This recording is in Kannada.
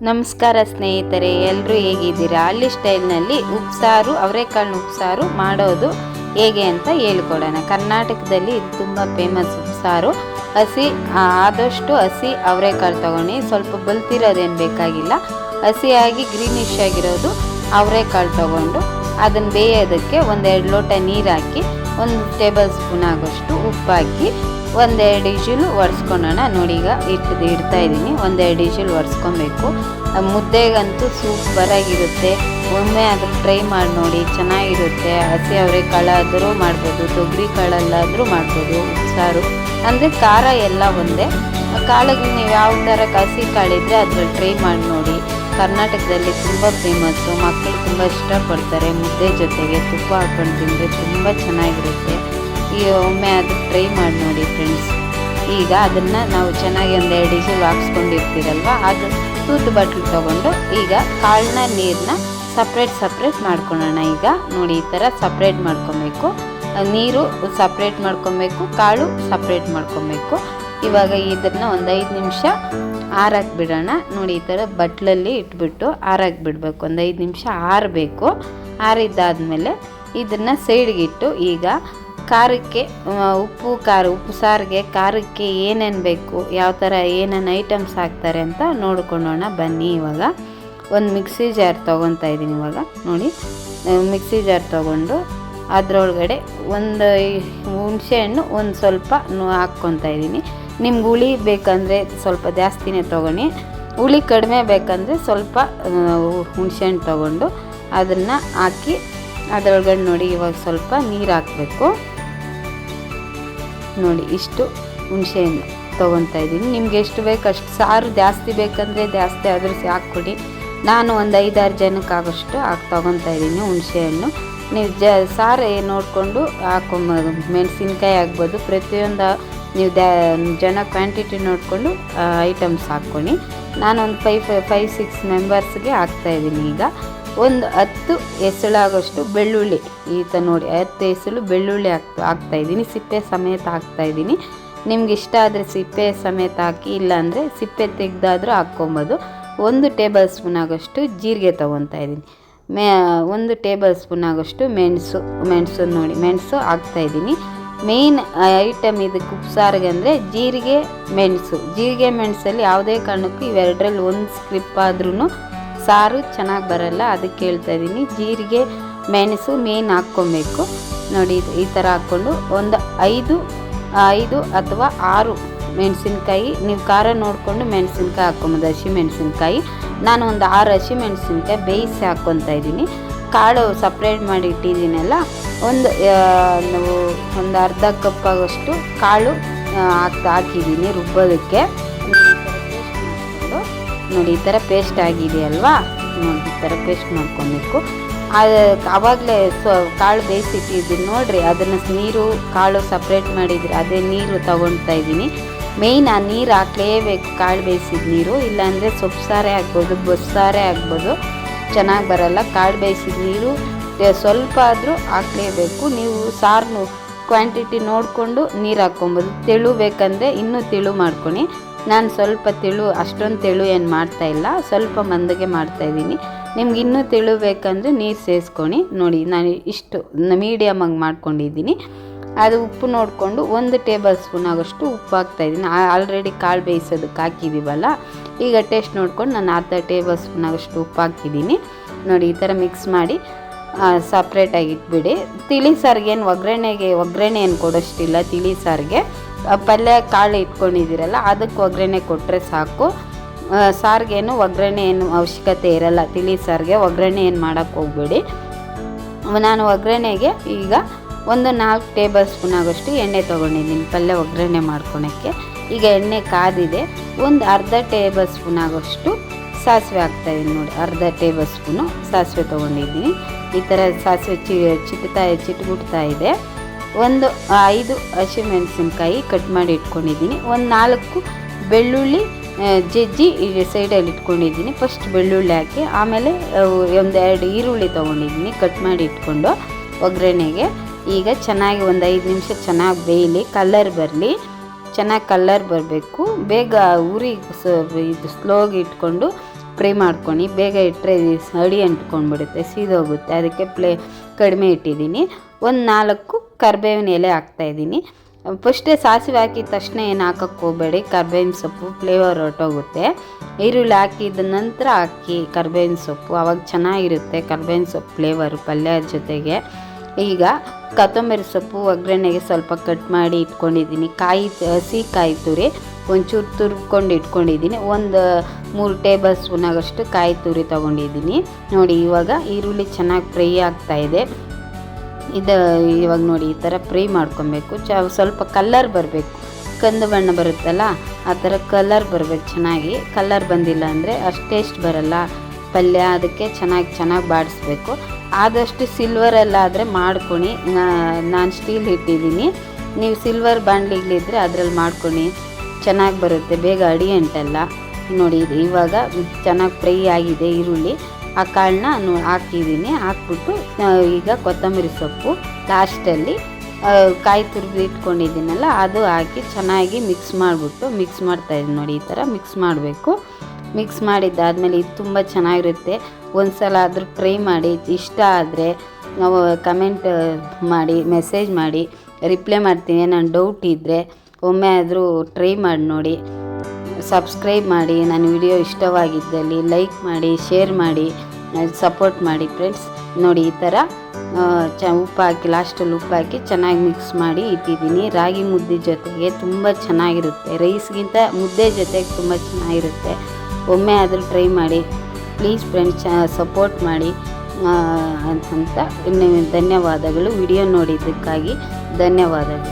ನಮಸ್ಕಾರ ಸ್ನೇಹಿತರೆ, ಎಲ್ಲರೂ ಹೇಗಿದ್ದೀರಾ? ಹಳ್ಳಿ ಸ್ಟೈಲ್ನಲ್ಲಿ ಉಪ್ಸಾರು, ಅವರೆಕಾಳು ಉಪ್ಸಾರು ಮಾಡೋದು ಹೇಗೆ ಅಂತ ಹೇಳ್ಕೊಡೋಣ. ಕರ್ನಾಟಕದಲ್ಲಿ ಇದು ತುಂಬ ಫೇಮಸ್ ಉಪ್ಸಾರು. ಆದಷ್ಟು ಹಸಿ ಅವರೆಕಾಳು ತೊಗೊಂಡು, ಸ್ವಲ್ಪ ಬಲ್ತಿರೋದೇನು ಬೇಕಾಗಿಲ್ಲ, ಹಸಿಯಾಗಿ ಗ್ರೀನಿಶ್ ಆಗಿರೋದು ಅವರೆಕಾಳು ತೊಗೊಂಡು ಅದನ್ನು ಬೇಯೋದಕ್ಕೆ 1-2 ಲೋಟ ನೀರು ಹಾಕಿ 1 ಟೇಬಲ್ ಸ್ಪೂನ್ ಆಗೋಷ್ಟು ಉಪ್ಪು ಹಾಕಿ 1-2 ವಿಷಿಲು ಒರೆಸ್ಕೊಳ್ಳೋಣ. ನೋಡಿ, ಈಗ ಇಡ್ತಾ ಇದ್ದೀನಿ. 1-2 ವಿಷಿಲು ಒರೆಸ್ಕೊಬೇಕು. ಮುದ್ದೆಗಂತೂ ಸೂಪರಾಗಿರುತ್ತೆ. ಒಮ್ಮೆ ಅದನ್ನು ಟ್ರೈ ಮಾಡಿ ನೋಡಿ, ಚೆನ್ನಾಗಿರುತ್ತೆ. ಹಸಿ ಅವರೆಕಾಳಾದರೂ ಮಾಡ್ಬೋದು, ತೊಗರಿ ಕಾಳಲ್ಲಾದರೂ ಮಾಡ್ಬೋದು. ಉಪ್ಸಾರು ಅಂದರೆ ಖಾರ ಎಲ್ಲ ಒಂದೇ. ಕಾಳಿಗೆ ನೀವು ಯಾವ ಥರ ಹಸಿ ಕಾಳಿದ್ರೆ ಅದ್ರಲ್ಲಿ ಟ್ರೈ ಮಾಡಿ ನೋಡಿ. ಕರ್ನಾಟಕದಲ್ಲಿ ತುಂಬ ಫೇಮಸ್ಸು. ಮಕ್ಕಳು ತುಂಬ ಇಷ್ಟಪಡ್ತಾರೆ. ಮುದ್ದೆ ಜೊತೆಗೆ ತುಪ್ಪ ಹಾಕ್ಕೊಂಡು ತಿಂದರೆ ತುಂಬ ಚೆನ್ನಾಗಿರುತ್ತೆ. ಈ ಒಮ್ಮೆ ಅದು ಟ್ರೈ ಮಾಡಿ ನೋಡಿ ಫ್ರೆಂಡ್ಸ್. ಈಗ ಅದನ್ನು ನಾವು ಚೆನ್ನಾಗಿ 1-2 ವಿಷಿಲ್ ಹಾಕ್ಸ್ಕೊಂಡಿರ್ತೀರಲ್ವ, ಅದು ತೂತು ಬಟ್ಲು ತೊಗೊಂಡು ಈಗ ಕಾಳನ್ನ ನೀರನ್ನ ಸಪ್ರೇಟ್ ಮಾಡ್ಕೊಳ್ಳೋಣ. ಈಗ ನೋಡಿ, ಈ ಥರ ಸಪ್ರೇಟ್ ಮಾಡ್ಕೊಬೇಕು. ನೀರು ಸಪ್ರೇಟ್ ಮಾಡ್ಕೊಬೇಕು, ಕಾಳು ಸಪ್ರೇಟ್ ಮಾಡ್ಕೊಬೇಕು. ಇವಾಗ ಇದನ್ನು 5 ನಿಮಿಷ ಆರಕ್ಕೆ ಬಿಡೋಣ. ನೋಡಿ, ಈ ಥರ ಬಟ್ಲಲ್ಲಿ ಇಟ್ಬಿಟ್ಟು ಆರಕ್ಕೆ ಬಿಡಬೇಕು. 5 ನಿಮಿಷ ಆರಬೇಕು. ಆರಿದ್ದಾದಮೇಲೆ ಇದನ್ನು ಸೈಡ್ಗಿಟ್ಟು ಈಗ ಖಾರಕ್ಕೆ ಉಪ್ಪು ಸಾರಿಗೆ ಖಾರಕ್ಕೆ ಏನೇನು ಬೇಕು, ಯಾವ ಥರ ಏನೇನು ಐಟಮ್ಸ್ ಹಾಕ್ತಾರೆ ಅಂತ ನೋಡ್ಕೊಳ್ಳೋಣ ಬನ್ನಿ. ಇವಾಗ ಒಂದು ಮಿಕ್ಸಿ ಜಾರ್ ತೊಗೊತಾ ಇದ್ದೀನಿ. ಇವಾಗ ನೋಡಿ, ಮಿಕ್ಸಿ ಜಾರ್ ತೊಗೊಂಡು ಅದರೊಳಗಡೆ ಒಂದು ಹುಣಸೆ ಹಣ್ಣು ಒಂದು ಸ್ವಲ್ಪ ಹಾಕ್ಕೊತಾ ಇದ್ದೀನಿ. ನಿಮ್ಗೆ ಹುಳಿ ಬೇಕಂದರೆ ಸ್ವಲ್ಪ ಜಾಸ್ತಿನೇ ತೊಗೊಳ್ಳಿ, ಹುಳಿ ಕಡಿಮೆ ಬೇಕಂದರೆ ಸ್ವಲ್ಪ ಹುಣಸೆ ಹಣ್ಣು ತೊಗೊಂಡು ಅದನ್ನು ಹಾಕಿ ಅದರೊಳಗಡೆ ನೋಡಿ ಇವಾಗ ಸ್ವಲ್ಪ ನೀರು ಹಾಕಬೇಕು. ನೋಡಿ, ಇಷ್ಟು ಹುಣಸೆ ಹಣ್ಣು ತೊಗೊತಾ ಇದ್ದೀನಿ. ನಿಮ್ಗೆ ಎಷ್ಟು ಬೇಕು ಅಷ್ಟು. ಸಾರು ಜಾಸ್ತಿ ಬೇಕಂದರೆ ಜಾಸ್ತಿ ಆದರೂ ಹಾಕ್ಕೊಡಿ. ನಾನು ಒಂದು 5-6 ಜನಕ್ಕಾಗೋಷ್ಟು ತೊಗೊತಾ ಇದ್ದೀನಿ ಹುಣಸೆ ಹಣ್ಣು. ನೀವು ಸಾರು ನೋಡಿಕೊಂಡು ಹಾಕೊಂಬೋದು. ಮೆಣಸಿನ್ಕಾಯಿ ಆಗ್ಬೋದು, ಪ್ರತಿಯೊಂದು ನೀವು ಜನ ಕ್ವಾಂಟಿಟಿ ನೋಡಿಕೊಂಡು ಐಟಮ್ಸ್ ಹಾಕ್ಕೊಂಡು. ನಾನೊಂದು 5-6 ಮೆಂಬರ್ಸ್ಗೆ ಹಾಕ್ತಾಯಿದ್ದೀನಿ. ಈಗ ಒಂದು 10 ಎಸಳಾಗೋಷ್ಟು ಬೆಳ್ಳುಳ್ಳಿ, ಈತ ನೋಡಿ 10 ಎಸಳು ಬೆಳ್ಳುಳ್ಳಿ ಹಾಕ್ತಾಯಿದ್ದೀನಿ. ಸಿಪ್ಪೆ ಸಮೇತ ಹಾಕ್ತಾಯಿದ್ದೀನಿ. ನಿಮ್ಗೆ ಇಷ್ಟ ಆದರೆ ಸಿಪ್ಪೆ ಸಮೇತ ಹಾಕಿ, ಇಲ್ಲಾಂದರೆ ಸಿಪ್ಪೆ ತೆಗೆದಾದರೂ ಹಾಕ್ಕೊಬೋದು. 1 ಟೇಬಲ್ ಸ್ಪೂನ್ ಆಗೋಷ್ಟು ಜೀರಿಗೆ ತೊಗೊತಾ ಇದ್ದೀನಿ. 1 ಟೇಬಲ್ ಸ್ಪೂನ್ ಆಗೋಷ್ಟು ಮೆಣಸು ನೋಡಿ, ಮೆಣಸು ಹಾಕ್ತಾಯಿದ್ದೀನಿ. ಮೇಯ್ನ್ ಐಟಮ್ ಇದಕ್ಕೆ ಉಪ್ಸಾರಿಗೆ ಅಂದರೆ ಜೀರಿಗೆ ಮೆಣಸಲ್ಲಿ ಯಾವುದೇ ಕಾರಣಕ್ಕೂ ಇವೆರಡರಲ್ಲಿ ಒಂದು ಸ್ಕ್ರಿಪ್ ಆದ್ರೂ ಸಾರು ಚೆನ್ನಾಗಿ ಬರಲ್ಲ. ಅದಕ್ಕೆ ಹೇಳ್ತಾ ಇದ್ದೀನಿ. ಜೀರಿಗೆ ಮೆಣಸು ಮೇಯ್ನ್ ಹಾಕ್ಕೊಬೇಕು. ನೋಡಿ, ಈ ಥರ ಹಾಕ್ಕೊಂಡು ಒಂದು 5 ಅಥವಾ 6 ಮೆಣಸಿನ್ಕಾಯಿ, ನೀವು ಖಾರ ನೋಡಿಕೊಂಡು ಮೆಣಸಿನ್ಕಾಯಿ ಹಾಕ್ಕೊಬೋದು. ಹಸಿ ಮೆಣಸಿನ್ಕಾಯಿ ನಾನು ಒಂದು 6 ಹಸಿ ಮೆಣಸಿನ್ಕಾಯಿ ಬೇಯಿಸಿ ಹಾಕ್ಕೊತಾ ಇದ್ದೀನಿ. ಕಾಳು ಸಪ್ರೇಟ್ ಮಾಡಿ ಇಟ್ಟಿದ್ದೀನಲ್ಲ, ಒಂದು ಅರ್ಧ ಕಪ್ ಆಗೋಷ್ಟು ಕಾಳು ಹಾಕಿದ್ದೀನಿ ರುಬ್ಬೋದಕ್ಕೆ. ನೋಡಿ, ಈ ಥರ ಪೇಸ್ಟ್ ಆಗಿದೆಯಲ್ವಾ, ನೋಡಿ ಈ ಥರ ಪೇಸ್ಟ್ ಮಾಡ್ಕೊಬೇಕು. ಆವಾಗಲೇ ಕಾಳು ಬೇಯಿಸಿಟ್ಟಿದ್ದೀನಿ ನೋಡಿರಿ, ಅದನ್ನು ನೀರು ಕಾಳು ಸಪ್ರೇಟ್ ಮಾಡಿದರೆ ಅದೇ ನೀರು ತೊಗೊಳ್ತಾ ಇದ್ದೀನಿ. ಮೇಯ್ನ್ ಆ ನೀರು ಹಾಕಲೇಬೇಕು, ಕಾಳು ಬೇಯಿಸಿದ ನೀರು. ಇಲ್ಲಾಂದರೆ ಸೊಪ್ಪು ಸಾರೇ ಆಗ್ಬೋದು, ಬಸ್ಸಾರೇ ಆಗ್ಬೋದು, ಚೆನ್ನಾಗಿ ಬರಲ್ಲ. ಕಾಳು ಬೇಯಿಸಿದ ನೀರು ಸ್ವಲ್ಪ ಆದರೂ ಹಾಕಲೇಬೇಕು. ನೀವು ಸಾರನ್ನು ಕ್ವಾಂಟಿಟಿ ನೋಡಿಕೊಂಡು ನೀರು ಹಾಕ್ಕೊಬೋದು. ತೆಳು ಬೇಕಂದರೆ ಇನ್ನೂ ತೆಳು ಮಾಡ್ಕೊಂಡು. ನಾನು ಸ್ವಲ್ಪ ಅಷ್ಟೊಂದು ತೆಳು ಏನು ಮಾಡ್ತಾಯಿಲ್ಲ, ಸ್ವಲ್ಪ ಮಂದಗೆ ಮಾಡ್ತಾಯಿದ್ದೀನಿ. ನಿಮ್ಗೆ ಇನ್ನೂ ತೆಳು ಬೇಕಂದರೆ ನೀರು ಸೇರಿಸ್ಕೊಂಡು. ನೋಡಿ, ನಾನು ಇಷ್ಟು ಮೀಡಿಯಮಾಗಿ ಮಾಡ್ಕೊಂಡಿದ್ದೀನಿ. ಅದು ಉಪ್ಪು ನೋಡಿಕೊಂಡು 1 ಟೇಬಲ್ ಸ್ಪೂನ್ ಆಗೋಷ್ಟು ಉಪ್ಪು ಹಾಕ್ತಾಯಿದ್ದೀನಿ. ಆಲ್ರೆಡಿ ಕಾಳು ಬೇಯಿಸೋದಕ್ಕೆ ಹಾಕಿದ್ದೀವಲ್ಲ, ಈಗ ಟೇಸ್ಟ್ ನೋಡ್ಕೊಂಡು ನಾನು ಅರ್ಧ ಟೇಬಲ್ ಸ್ಪೂನ್ ಆಗೋಷ್ಟು ಉಪ್ಪು ಹಾಕಿದ್ದೀನಿ. ನೋಡಿ, ಈ ಥರ ಮಿಕ್ಸ್ ಮಾಡಿ ಸಪ್ರೇಟಾಗಿ ಇಟ್ಬಿಡಿ. ತಿಳಿ ಸಾರಿಗೆ ಒಗ್ಗರಣೆ ಏನು ಕೊಡೋಷ್ಟಿಲ್ಲ. ತಿಳಿ ಸಾರಿಗೆ ಪಲ್ಯ ಕಾಳು ಇಟ್ಕೊಂಡಿದ್ದೀರಲ್ಲ, ಅದಕ್ಕೆ ಒಗ್ಗರಣೆ ಕೊಟ್ಟರೆ ಸಾಕು. ಸಾರಿಗೇನು ಒಗ್ಗರಣೆ ಏನು ಅವಶ್ಯಕತೆ ಇರಲ್ಲ. ತಿಳಿ ಸಾರಿಗೆ ಒಗ್ಗರಣೆ ಏನು ಮಾಡೋಕ್ಕೆ ಹೋಗಬೇಡಿ. ನಾನು ಒಗ್ಗರಣೆಗೆ ಈಗ ಒಂದು 4 ಟೇಬಲ್ ಸ್ಪೂನ್ ಆಗೋಷ್ಟು ಎಣ್ಣೆ ತೊಗೊಂಡಿದ್ದೀನಿ ಪಲ್ಯ ಒಗ್ಗರಣೆ ಮಾಡ್ಕೊಳಕ್ಕೆ. ಈಗ ಎಣ್ಣೆ ಕಾದಿದೆ. ಒಂದು ಅರ್ಧ ಟೇಬಲ್ ಸ್ಪೂನ್ ಆಗೋಷ್ಟು ಸಾಸಿವೆ ಹಾಕ್ತಾಯಿದ್ದೀನಿ. ನೋಡಿ, ಅರ್ಧ ಟೇಬಲ್ ಸ್ಪೂನು ಸಾಸಿವೆ ತೊಗೊಂಡಿದ್ದೀನಿ. ಈ ಥರ ಸಾಸಿವೆ ಚಿಟ್ಗುಡ್ತಾ ಇದೆ. ಒಂದು 5 ಹಸಿಮೆಣಸಿನ್ಕಾಯಿ ಕಟ್ ಮಾಡಿ ಇಟ್ಕೊಂಡಿದ್ದೀನಿ. ಒಂದು 4 ಬೆಳ್ಳುಳ್ಳಿ ಜಜ್ಜಿ ಸೈಡಲ್ಲಿ ಇಟ್ಕೊಂಡಿದ್ದೀನಿ. ಫಸ್ಟ್ ಬೆಳ್ಳುಳ್ಳಿ ಹಾಕಿ, ಆಮೇಲೆ 1-2 ಈರುಳ್ಳಿ ತೊಗೊಂಡಿದ್ದೀನಿ ಕಟ್ ಮಾಡಿ ಇಟ್ಕೊಂಡು ಒಗ್ಗರಣೆಗೆ. ಈಗ ಚೆನ್ನಾಗಿ ಒಂದು 5 ನಿಮಿಷ ಚೆನ್ನಾಗಿ ಬೇಯಲಿ, ಕಲರ್ ಬರಲಿ. ಚೆನ್ನಾಗಿ ಕಲರ್ ಬರಬೇಕು. ಬೇಗ ಉರಿ ಇದು ಸ್ಲೋಗಿ ಇಟ್ಕೊಂಡು ಫ್ರೈ ಮಾಡ್ಕೊಂಡು ಬೇಗ ಇಟ್ಟರೆ ಅಡಿ ಅಂಟ್ಕೊಂಡ್ಬಿಡುತ್ತೆ, ಸೀದೋಗುತ್ತೆ. ಅದಕ್ಕೆ ಕಡಿಮೆ ಇಟ್ಟಿದ್ದೀನಿ. ಒಂದು 4 ಕರ್ಬೇವಿನ ಎಲೆ ಹಾಕ್ತಾಯಿದ್ದೀನಿ. ಫಸ್ಟೇ ಸಾಸಿವೆ ಹಾಕಿದ ತಕ್ಷಣ ಏನು ಹಾಕೋಕ್ಕೆ ಹೋಗಬೇಡಿ, ಕರ್ಬೇವಿನ ಸೊಪ್ಪು ಫ್ಲೇವರ್ ಹೊರಟೋಗುತ್ತೆ. ಈರುಳ್ಳಿ ಹಾಕಿದ ನಂತರ ಹಾಕಿ ಕರ್ಬೇವಿನ ಸೊಪ್ಪು, ಆವಾಗ ಚೆನ್ನಾಗಿರುತ್ತೆ ಕರ್ಬೇವಿನ ಸೊಪ್ಪು ಫ್ಲೇವರು ಪಲ್ಯದ ಜೊತೆಗೆ. ಈಗ ಕೊತ್ತಂಬರಿ ಸೊಪ್ಪು ಒಗ್ಗರಣೆಗೆ ಸ್ವಲ್ಪ ಕಟ್ ಮಾಡಿ ಇಟ್ಕೊಂಡಿದ್ದೀನಿ. ಹಸಿ ಕಾಯಿ ತುರಿ ಒಂಚೂರು ತುರ್ಕೊಂಡು ಇಟ್ಕೊಂಡಿದ್ದೀನಿ. ಒಂದು 3 ಟೇಬಲ್ ಸ್ಪೂನ್ ಆಗೋಷ್ಟು ಕಾಯಿ ತುರಿ ತೊಗೊಂಡಿದ್ದೀನಿ. ನೋಡಿ ಇವಾಗ ಈರುಳ್ಳಿ ಚೆನ್ನಾಗಿ ಫ್ರೈ ಆಗ್ತಾಯಿದೆ. ಇವಾಗ ನೋಡಿ ಈ ಥರ ಫ್ರೈ ಮಾಡ್ಕೊಬೇಕು. ಸ್ವಲ್ಪ ಕಲ್ಲರ್ ಬರಬೇಕು, ಕಂದು ಬಣ್ಣ ಬರುತ್ತಲ್ಲ ಆ ಥರ ಕಲರ್ ಬರಬೇಕು. ಚೆನ್ನಾಗಿ ಕಲರ್ ಬಂದಿಲ್ಲ ಅಂದರೆ ಅಷ್ಟು ಟೇಸ್ಟ್ ಬರಲ್ಲ ಪಲ್ಯ. ಅದಕ್ಕೆ ಚೆನ್ನಾಗಿ ಬಾಡಿಸ್ಬೇಕು. ಆದಷ್ಟು ಸಿಲ್ವರಲ್ಲಾದರೆ ಮಾಡ್ಕೊಂಡು, ನಾನು ಸ್ಟೀಲ್ ಇಟ್ಟಿದ್ದೀನಿ. ನೀವು ಸಿಲ್ವರ್ ಬಾಣಲಿಗಳಿದ್ರೆ ಅದರಲ್ಲಿ ಮಾಡ್ಕೊಂಡು ಚೆನ್ನಾಗಿ ಬರುತ್ತೆ, ಬೇಗ ಅಡಿ ಅಂಟಲ್ಲ. ನೋಡಿ ಇವಾಗ ಚೆನ್ನಾಗಿ ಫ್ರೈ ಆಗಿದೆ ಈರುಳ್ಳಿ. ಆ ಕಾಳನ್ನ ಹಾಕಿದ್ದೀನಿ. ಹಾಕ್ಬಿಟ್ಟು ಈಗ ಕೊತ್ತಂಬರಿ ಸೊಪ್ಪು ಲಾಸ್ಟಲ್ಲಿ ಕಾಯಿ ತುರಿದು ಇಟ್ಕೊಂಡಿದ್ದೀನಲ್ಲ ಅದು ಹಾಕಿ ಚೆನ್ನಾಗಿ ಮಿಕ್ಸ್ ಮಾಡ್ತಾಯಿದ್ದೀನಿ. ನೋಡಿ ಈ ಥರ ಮಿಕ್ಸ್ ಮಾಡಬೇಕು. ಮಿಕ್ಸ್ ಮಾಡಿದ್ದಾದಮೇಲೆ ಇದು ತುಂಬ ಚೆನ್ನಾಗಿರುತ್ತೆ. ಒಂದು ಸಲ ಆದರೂ ಟ್ರೈ ಮಾಡಿ. ಇಷ್ಟ ಆದರೆ ನಾವು ಕಮೆಂಟ್ ಮಾಡಿ, ಮೆಸೇಜ್ ಮಾಡಿ, ರಿಪ್ಲೈ ಮಾಡ್ತೀನಿ. ನಾನು ಡೌಟ್ ಇದ್ದರೆ ಒಮ್ಮೆ ಆದರೂ ಟ್ರೈ ಮಾಡಿ ನೋಡಿ. ಸಬ್ಸ್ಕ್ರೈಬ್ ಮಾಡಿ. ನನ್ನ ವಿಡಿಯೋ ಇಷ್ಟವಾಗಿದ್ದಲ್ಲಿ ಲೈಕ್ ಮಾಡಿ, ಶೇರ್ ಮಾಡಿ, ಸಪೋರ್ಟ್ ಮಾಡಿ ಫ್ರೆಂಡ್ಸ್. ನೋಡಿ ಈ ಥರ ಉಪ್ಪು ಹಾಕಿ ಲಾಸ್ಟಲ್ಲಿ ಉಪ್ಪು ಹಾಕಿ ಚೆನ್ನಾಗಿ ಮಿಕ್ಸ್ ಮಾಡಿ ಇಟ್ಟಿದ್ದೀನಿ. ರಾಗಿ ಮುದ್ದೆ ಜೊತೆಗೆ ತುಂಬ ಚೆನ್ನಾಗಿರುತ್ತೆ. ರೈಸ್ಗಿಂತ ಮುದ್ದೆ ಜೊತೆಗೆ ತುಂಬ ಚೆನ್ನಾಗಿರುತ್ತೆ. ಒಮ್ಮೆ ಆದರೂ ಟ್ರೈ ಮಾಡಿ ಪ್ಲೀಸ್ ಫ್ರೆಂಡ್ಸ್, ಸಪೋರ್ಟ್ ಮಾಡಿ ಅಂತ ಧನ್ಯವಾದಗಳು. ವಿಡಿಯೋ ನೋಡಿದ್ದಕ್ಕಾಗಿ ಧನ್ಯವಾದಗಳು.